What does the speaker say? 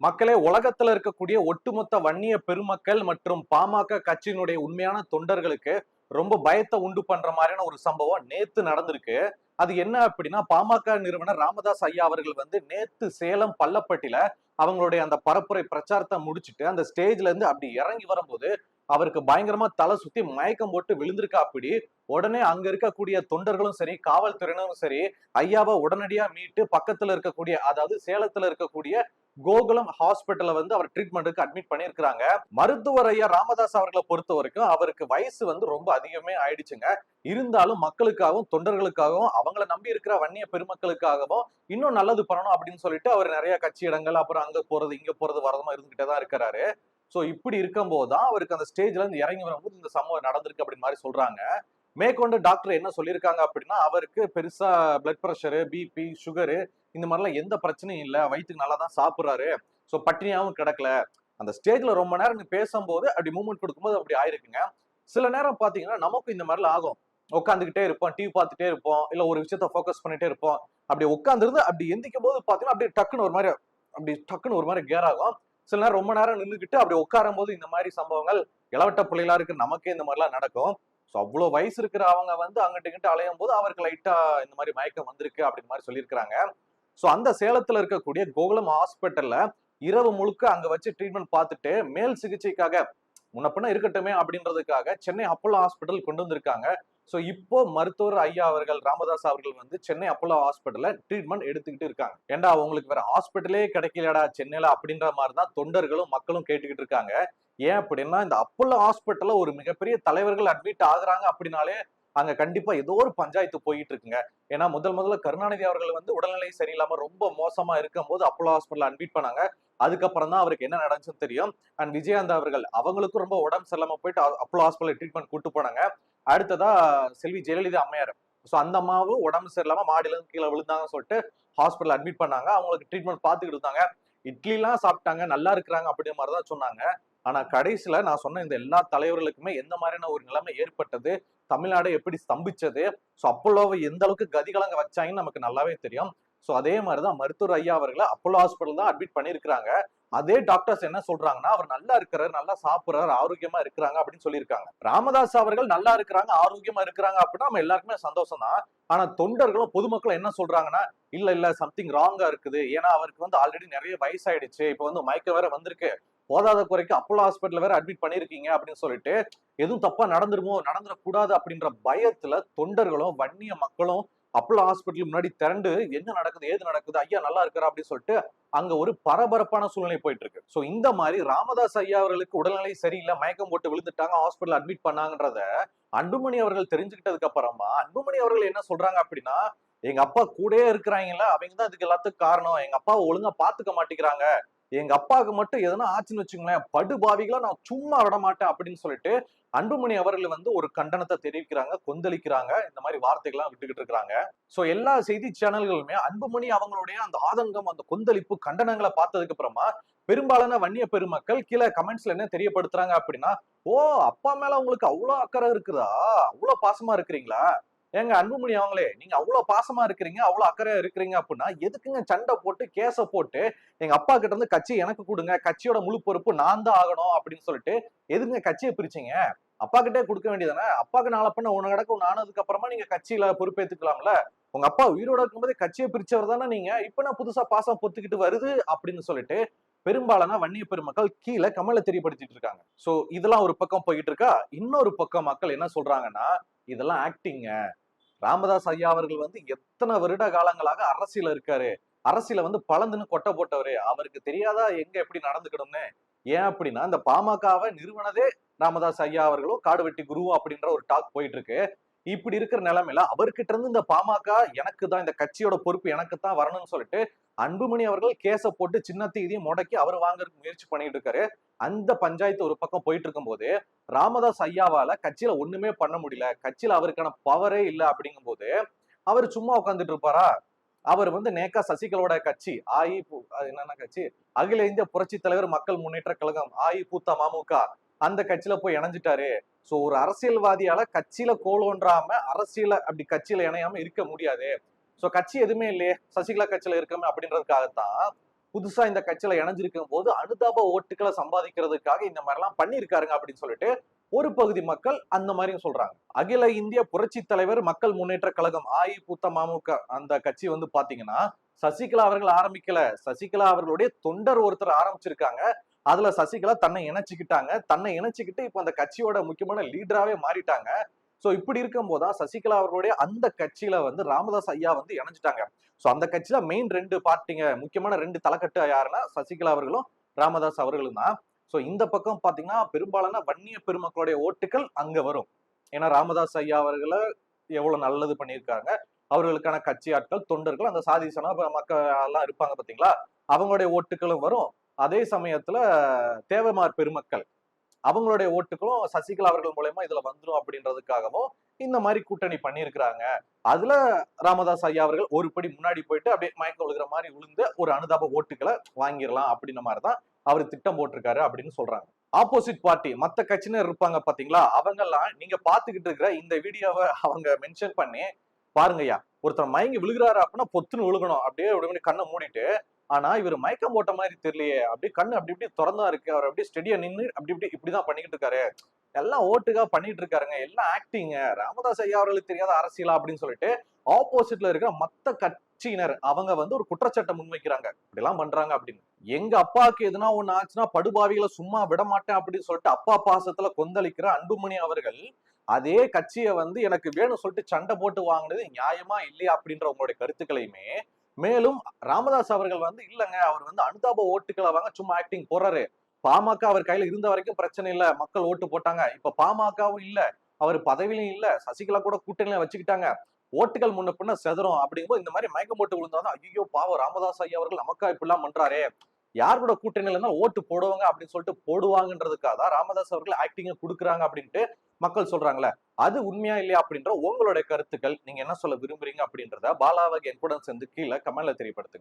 மக்களே, உலகத்துல இருக்கக்கூடிய ஒட்டுமொத்த வன்னிய பெருமக்கள் மற்றும் பாமக கட்சியினுடைய உண்மையான தொண்டர்களுக்கு ரொம்ப பயத்தை உண்டு பண்ற மாதிரியான ஒரு சம்பவம் நேத்து நடந்திருக்கு. அது என்ன அப்படின்னா, பாமக நிறுவனர் ராமதாஸ் ஐயா அவர்கள் நேத்து சேலம் பள்ளப்பட்டில அவங்களுடைய அந்த பரப்புரை பிரச்சாரத்தை முடிச்சுட்டு அந்த ஸ்டேஜ்ல இருந்து அப்படி இறங்கி வரும்போது அவருக்கு பயங்கரமா தலை சுத்தி மயக்கம் போட்டு விழுந்திருக்கா. அப்படி உடனே அங்க இருக்கக்கூடிய தொண்டர்களும் சரி, காவல்துறையினரும் சரி, ஐயாவை உடனடியா மீட்டு பக்கத்துல இருக்கக்கூடிய, அதாவது சேலத்துல இருக்கக்கூடிய கோகுலம் ஹாஸ்பிட்டல்ல அவர் ட்ரீட்மெண்ட்டுக்கு அட்மிட் பண்ணிருக்காங்க. மருத்துவர் ஐயா ராமதாஸ் அவர்களை பொறுத்த வரைக்கும் அவருக்கு வயசு ரொம்ப அதிகமே ஆயிடுச்சுங்க. இருந்தாலும் மக்களுக்காகவும் தொண்டர்களுக்காகவும் அவங்கள நம்பி இருக்கிற வன்னிய பெருமக்களுக்காகவும் இன்னும் நல்லது பண்ணணும் அப்படின்னு சொல்லிட்டு அவர் நிறைய கட்சி இடங்கள், அப்புறம் அங்க போறது இங்க போறது வரதுமா இருந்துகிட்டே தான் இருக்கிறாரு. சோ இப்படி இருக்கும் போதுதான் அவருக்கு அந்த ஸ்டேஜ்ல இருந்து இறங்கி வரும்போது இந்த சம்பவம் நடந்திருக்கு அப்படின்னு மாதிரி சொல்றாங்க. மேற்கொண்டு டாக்டர் என்ன சொல்லியிருக்காங்க அப்படின்னா, அவருக்கு பெருசா பிளட் பிரஷரு, பிபி, சுகரு இந்த மாதிரிலாம் எந்த பிரச்சனையும் இல்ல, வயிற்றுக்கு நல்லா தான் சாப்பிடுறாரு, சோ பட்டினியாவும் கிடக்கல. அந்த ஸ்டேஜ்ல ரொம்ப நேரம் பேசும்போது அப்படி மூவ்மெண்ட் கொடுக்கும்போது அப்படி ஆயிருக்குங்க. சில நேரம் பாத்தீங்கன்னா நமக்கும் இந்த மாதிரிலாம் ஆகும். உட்காந்துக்கிட்டே இருப்போம், டிவி பார்த்துட்டே இருப்போம், இல்ல ஒரு விஷயத்த போக்கஸ் பண்ணிட்டே இருப்போம். அப்படி உட்காந்துருந்து அப்படி எந்திக்கும் போது பாத்தீங்கன்னா அப்படியே டக்குன்னு ஒரு மாதிரி கேர் ஆகும். சில நேரம் ரொம்ப நேரம் நின்றுகிட்டு அப்படி உட்காரும் போது இந்த மாதிரி சம்பவங்கள் இளவட்ட பிள்ளைகளா இருக்கு நமக்கே இந்த மாதிரிலாம் நடக்கும். சோ அவ்வளவு வயசு இருக்கிற அவங்க அங்கிட்டு இங்கிட்டு அலையும் போது அவருக்கு லைட்டா இந்த மாதிரி மயக்கம் வந்திருக்கு அப்படின்னு மாதிரி சொல்லியிருக்கிறாங்க. சோ அந்த சேலத்துல இருக்கக்கூடிய கோகுலம் ஹாஸ்பிட்டல்ல இரவு முழுக்க அங்க வச்சு ட்ரீட்மெண்ட் பார்த்துட்டு மேல் சிகிச்சைக்காக முன்னப்பின்ன இருக்கட்டுமே அப்படின்றதுக்காக சென்னை அப்போலோ ஹாஸ்பிட்டல் கொண்டு வந்திருக்காங்க. சோ இப்போ மருத்துவர் ஐயா அவர்கள் ராமதாஸ் அவர்கள் சென்னை அப்போலோ ஹாஸ்பிட்டல்ல ட்ரீட்மெண்ட் எடுத்துக்கிட்டு இருக்காங்க. ஏண்டா உங்களுக்கு வேற ஹாஸ்பிட்டலே கிடைக்கலடா சென்னையில அப்படின்ற மாதிரிதான் தொண்டர்களும் மக்களும் கேட்டுக்கிட்டு இருக்காங்க. ஏன் அப்படின்னா, இந்த அப்போலோ ஹாஸ்பிட்டல்ல ஒரு மிகப்பெரிய தலைவர்கள் அட்மிட் ஆகுறாங்க அப்படின்னாலே அங்க கண்டிப்பா ஏதோ ஒரு பஞ்சாயத்து போயிட்டு இருக்குங்க. ஏன்னா முதல்ல கருணாநிதி அவர்கள் உடல்நிலை சரியில்லாம ரொம்ப மோசமா இருக்கும் போது அப்போலோ ஹாஸ்பிட்டல் அட்மிட் பண்ணாங்க. அதுக்கப்புறம் தான் அவருக்கு என்ன நடந்துச்சுன்னு தெரியும். அண்ட் விஜயகாந்த் அவர்கள் அவங்களுக்கும் ரொம்ப உடம்பு சரியில்லாம போயிட்டு அப்போலோ ஹாஸ்பிட்டல் ட்ரீட்மெண்ட் கூட்டு போனாங்க. அடுத்ததா செல்வி ஜெயலலிதா அம்மையார். சோ அந்த அம்மாவும் உடம்பு சரியில்லாம மாடியில இருந்து கீழே விழுந்தாங்கன்னு சொல்லிட்டு ஹாஸ்பிட்டல் அட்மிட் பண்ணாங்க. அவங்களுக்கு ட்ரீட்மெண்ட் பார்த்துக்கிட்டு இருந்தாங்க. இட்லி எல்லாம் சாப்பிட்டாங்க, நல்லா இருக்கிறாங்க அப்படிங்கிற மாதிரிதான் சொன்னாங்க. ஆனா கடைசியில நான் சொன்ன இந்த எல்லா தலைவர்களுக்குமே எந்த மாதிரியான ஒரு நிலைமை ஏற்பட்டது, தமிழ்நாடு எப்படி ஸ்தம்பிச்சது, சோ அப்போலோவை எந்த அளவுக்கு கதிகலங்க வச்சாங்கன்னு நமக்கு நல்லாவே தெரியும். சோ அதே மாதிரிதான் மருத்துவர் ஐயா அவர்களை அப்போலோ ஹாஸ்பிட்டல் தான் அட்மிட் பண்ணிருக்காங்க. அதே டாக்டர்ஸ் என்ன சொல்றாங்கன்னா, அவர் நல்லா இருக்கிறாரு, நல்லா சாப்பிடுறாரு, ஆரோக்கியமா இருக்கிறாங்க அப்படின்னு சொல்லியிருக்காங்க. ராமதாஸ் அவர்கள் நல்லா இருக்கிறாங்க, ஆரோக்கியமா இருக்கிறாங்க அப்படின்னா நம்ம எல்லாருக்குமே சந்தோஷம் தான். ஆனா தொண்டர்களும் பொதுமக்களும் என்ன சொல்றாங்கன்னா, இல்ல சம்திங் ராங்கா இருக்குது. ஏன்னா அவருக்கு ஆல்ரெடி நிறைய வயசாயிடுச்சு, இப்ப மயக்கம் வேற வந்திருக்கு, போதாத குறைக்கு அப்போலோ ஹாஸ்பிட்டல் வேற அட்மிட் பண்ணிருக்கீங்க அப்படின்னு சொல்லிட்டு எதுவும் தப்பா நடந்துருமோ, நடந்துடக்கூடாது அப்படின்ற பயத்துல தொண்டர்களும் வன்னிய மக்களும் அப்போலோ ஹாஸ்பிட்டல் முன்னாடி திரண்டு என்ன நடக்குது, ஏது நடக்குது, ஐயா நல்லா இருக்கிறா அப்படின்னு சொல்லிட்டு அங்க ஒரு பரபரப்பான சூழ்நிலை போயிட்டு இருக்கு. சோ இந்த மாதிரி ராமதாஸ் ஐயா அவர்களுக்கு உடல்நிலை சரியில்லை, மயக்கம் போட்டு விழுந்துட்டாங்க, ஹாஸ்பிட்டல் அட்மிட் பண்ணாங்கன்றத அன்புமணி அவர்கள் தெரிஞ்சுக்கிட்டதுக்கு அப்புறமா அன்புமணி அவர்கள் என்ன சொல்றாங்க அப்படின்னா, எங்க அப்பா கூடயே இருக்கிறாங்கல்ல, அவங்க தான் இதுக்கு எல்லாத்துக்கும் காரணம், எங்க அப்பாவை ஒழுங்கா பாத்துக்க மாட்டேங்கிறாங்க, எங்க அப்பாவுக்கு மட்டும் எதனா ஆச்சுன்னு வச்சுங்களேன், படுபாவிகளா நான் சும்மா விட மாட்டேன் அப்படின்னு சொல்லிட்டு அன்புமணி அவர்கள் ஒரு கண்டனத்தை தெரிவிக்கிறாங்க, கொந்தளிக்கிறாங்க, இந்த மாதிரி வார்த்தைகள்லாம் விட்டுக்கிட்டு இருக்காங்க. சோ எல்லா செய்தி சேனல்களுமே அன்புமணி அவங்களுடைய அந்த ஆதங்கம், அந்த கொந்தளிப்பு, கண்டனங்களை பார்த்ததுக்கு அப்புறமா பெரும்பாலான வன்னிய பெருமக்கள் கீழே கமெண்ட்ஸ்ல என்ன தெரியப்படுத்துறாங்க அப்படின்னா, ஓ அப்பா மேல உங்களுக்கு அவ்வளவு அக்கறை இருக்குதா, அவ்வளவு பாசமா இருக்கிறீங்களா, ஏங்க அன்புமணி அவங்களே, நீங்க அவ்வளவு பாசமா இருக்கிறீங்க, அவ்வளவு அக்கறையா இருக்கிறீங்க அப்படின்னா எதுக்குங்க சண்டை போட்டு கேஸ போட்டு எங்க அப்பா கிட்ட இருந்து கட்சி எனக்கு கொடுங்க, கட்சியோட முழு பொறுப்பு நான் தான் ஆகணும் அப்படின்னு சொல்லிட்டு எதுங்க கட்சியை பிரிச்சீங்க? அப்பா கிட்டே கொடுக்க வேண்டியதானே? அப்பாக்கு நாளை பண்ண ஒண்ணு நடக்கும், ஆனதுக்கு அப்புறமா நீங்க கட்சியில பொறுப்பேற்றுக்கலாம்ல. உங்க அப்பா உயிரோட இருக்கும்போது கட்சியை பிரிச்சவர் தானே நீங்க, இப்ப நான் புதுசா பாசம் பொத்துக்கிட்டு வருது அப்படின்னு சொல்லிட்டு பெரும்பாலான வன்னிய பெருமக்கள் கீழே கமலை தெரியப்படுத்திட்டு இருக்காங்க. சோ இதெல்லாம் ஒரு பக்கம் போயிட்டு இருக்கா. இன்னொரு பக்கம் மக்கள் என்ன சொல்றாங்கன்னா, இதெல்லாம் ஆக்டிங்க. ராமதாஸ் ஐயா அவர்கள் எத்தனை வருட காலங்களாக அரசியல இருக்காரு, அரசியல பலந்துன்னு கொட்டை போட்டவரு, அவருக்கு தெரியாதா எங்க எப்படி நடந்துக்கணும்னு? ஏன் அப்படின்னா, இந்த பாமகவை நிறுவனதே ராமதாஸ் ஐயா அவர்களும் காடு வெட்டி குருவும் அப்படின்ற ஒரு டாக் போயிட்டு இருக்கு. இப்படி இருக்கிற நிலைமையில அவர்கிட்ட இருந்து இந்த பாமக எனக்கு தான், இந்த கட்சியோட பொறுப்பு எனக்கு தான் வரணும்னு சொல்லிட்டு அன்புமணி அவர்கள் கேஸ போட்டு சின்னத்தை இதையும் முடக்கி அவர் வாங்குறதுக்கு முயற்சி பண்ணிட்டு இருக்காரு. அந்த பஞ்சாயத்து ஒரு பக்கம் போயிட்டு இருக்கும் போது ராமதாஸ் ஐயாவால கட்சியில ஒண்ணுமே பண்ண முடியல, கட்சியில அவருக்கான பவரே இல்ல அப்படிங்கும் போது அவர் சும்மா உட்காந்துட்டு இருப்பாரா? அவர் நேக்கா சசிகலோட கட்சி அது என்னென்ன கட்சி, அகில இந்திய புரட்சி தலைவர் மக்கள் முன்னேற்ற கழகம் மமுக, அந்த கட்சியில போய் இணைஞ்சிட்டாரு. சோ ஒரு அரசியல்வாதியால கட்சியில கோலோன்றாம அரசியல அப்படி கட்சியில இணையாம இருக்க முடியாது. சோ கட்சி எதுவுமே இல்லையே, சசிகலா கட்சியில இருக்கமே அப்படின்றதுக்காகத்தான் புதுசா இந்த கட்சியில இணைஞ்சிருக்கும் போது அனுதாப ஓட்டுகளை சம்பாதிக்கிறதுக்காக இந்த மாதிரி எல்லாம் பண்ணியிருக்காருங்க அப்படின்னு சொல்லிட்டு ஒரு பகுதி மக்கள் அந்த மாதிரியும் சொல்றாங்க. அகில இந்திய புரட்சி தலைவர் மக்கள் முன்னேற்ற கழகம் அஇஅதிமுக அந்த கட்சி வந்து பாத்தீங்கன்னா சசிகலா அவர்கள் ஆரம்பிக்கல, சசிகலா அவர்களுடைய தொண்டர் ஒருத்தர் ஆரம்பிச்சிருக்காங்க. அதுல சசிகலா தன்னை இணைச்சுக்கிட்டாங்க. தன்னை இணைச்சுக்கிட்டு இப்ப அந்த கட்சியோட முக்கியமான லீடராவே மாறிட்டாங்க. சோ இப்படி இருக்கும் போதுதான் சசிகலா அவர்களுடைய அந்த கட்சியில வந்து ராமதாஸ் ஐயா வந்து இணைஞ்சிட்டாங்க. சோ அந்த கட்சியில மெயின் 2 பார்ட்டிங்க, முக்கியமான 2 தலைக்கட்டு யாருன்னா சசிகலா அவர்களும் ராமதாஸ் அவர்களும் தான். சோ இந்த பக்கம் பாத்தீங்கன்னா பெரும்பாலான வன்னிய பெருமக்களுடைய ஓட்டுகள் அங்க வரும். ஏன்னா ராமதாஸ் ஐயா அவர்களை எவ்வளவு நல்லது பண்ணியிருக்காங்க, அவர்களுக்கான கட்சி ஆட்கள் தொண்டர்கள் அந்த சாதி சன மக்கள் எல்லாம் இருப்பாங்க பாத்தீங்களா, அவங்களுடைய ஓட்டுகளும் வரும். அதே சமயத்துல தேவமார் பெருமக்கள் அவங்களுடைய ஓட்டுகளும் சசிகலா அவர்கள் மூலயமா இதுல வந்துரும் அப்படின்றதுக்காகவும் இந்த மாதிரி கூட்டணி பண்ணியிருக்கிறாங்க. அதுல ராமதாஸ் ஐயா அவர்கள் ஒரு படி முன்னாடி போயிட்டு அப்படியே மயக்கம் விழுகிற மாதிரி விழுந்து ஒரு அனுதாப ஓட்டுகளை வாங்கிடலாம் அப்படின்ற மாதிரிதான் அவர் திட்டம் போட்டிருக்காரு அப்படின்னு சொல்றாங்க. ஆப்போசிட் பார்ட்டி மத்த கட்சியினர் இருப்பாங்க பாத்தீங்களா, அவங்க எல்லாம் நீங்க பாத்துக்கிட்டு இருக்கிற இந்த வீடியோவை அவங்க மென்ஷன் பண்ணி பாருங்கய்யா, ஒருத்தர் மயங்கி விழுகிறாரு அப்படின்னா பொத்துன்னு விழுகணும், அப்படியே கண்ணை மூடிட்டு. ஆனா இவர் மயக்கம் போட்ட மாதிரி தெரியலையே, அப்படியே கண்ணு அப்படி இப்படி திறந்தா இருக்கு, அவர் அப்படியே ஸ்டெடியா நின்று அப்படி இப்படி இப்படிதான் பண்ணிக்கிட்டு இருக்காரு, எல்லாம் ஓட்டுக்கா பண்ணிட்டு இருக்காருங்க, எல்லாம் ஆக்டிங்க, ராமதாஸ் ஐயா அவர்களுக்கு தெரியாத அரசியலா அப்படின்னு சொல்லிட்டு ஆப்போசிட்ல இருக்கிற மத்த கட்சியினர் அவங்க வந்து ஒரு குற்றச்சாட்டை முன்வைக்கிறாங்க, இப்படி எல்லாம் பண்றாங்க அப்படின்னு. எங்க அப்பாவுக்கு எதுனா ஒண்ணு ஆச்சுன்னா படுபாவிகளை சும்மா விட மாட்டேன் அப்படின்னு சொல்லிட்டு அப்பா பாசத்துல கொந்தளிக்கிற அன்புமணி அவர்கள் அதே கட்சியை வந்து எனக்கு வேணும் சொல்லிட்டு சண்டை போட்டு வாங்கினது நியாயமா இல்லையா அப்படின்ற உங்களுடைய கருத்துக்களையுமே, மேலும் ராமதாஸ் அவர்கள் வந்து இல்லங்க, அவர் வந்து அனுதாப ஓட்டுகளை வாங்க சும்மா ஆக்டிங் போறாரு, பாமக அவர் கையில இருந்த வரைக்கும் பிரச்சனை இல்ல, மக்கள் ஓட்டு போட்டாங்க, இப்ப பாமகவும் இல்ல, அவர் பதவியிலும் இல்ல, சசிகலா கூட கூட்டணியில வச்சுக்கிட்டாங்க, ஓட்டுகள் முன்ன பின்ன செதறும் அப்படிங்கும்போது இந்த மாதிரி மயக்கம் போட்டு விழுந்தாதான் ஐயோ பாவம் ராமதாஸ் ஐயா அவர்கள் நமக்கா இப்படிலாம் பண்றாரே, யார் கூட கூட்டணியில இருந்தாலும் ஓட்டு போடுவாங்க அப்படின்னு சொல்லிட்டு போடுவாங்கன்றதுக்காக தான் ராமதாஸ் அவர்கள் ஆக்டிங்க கொடுக்குறாங்க அப்படின்ட்டு மக்கள் சொல்றாங்களே, அது உண்மையா இல்லையா அப்படின்ற உங்களுடைய கருத்துக்கள், நீங்க என்ன சொல்ல விரும்புறீங்க அப்படின்றத பாலாவக என் கூட சேர்ந்து கீழே கமெண்ட்ல தெரியப்படுத்துங்க.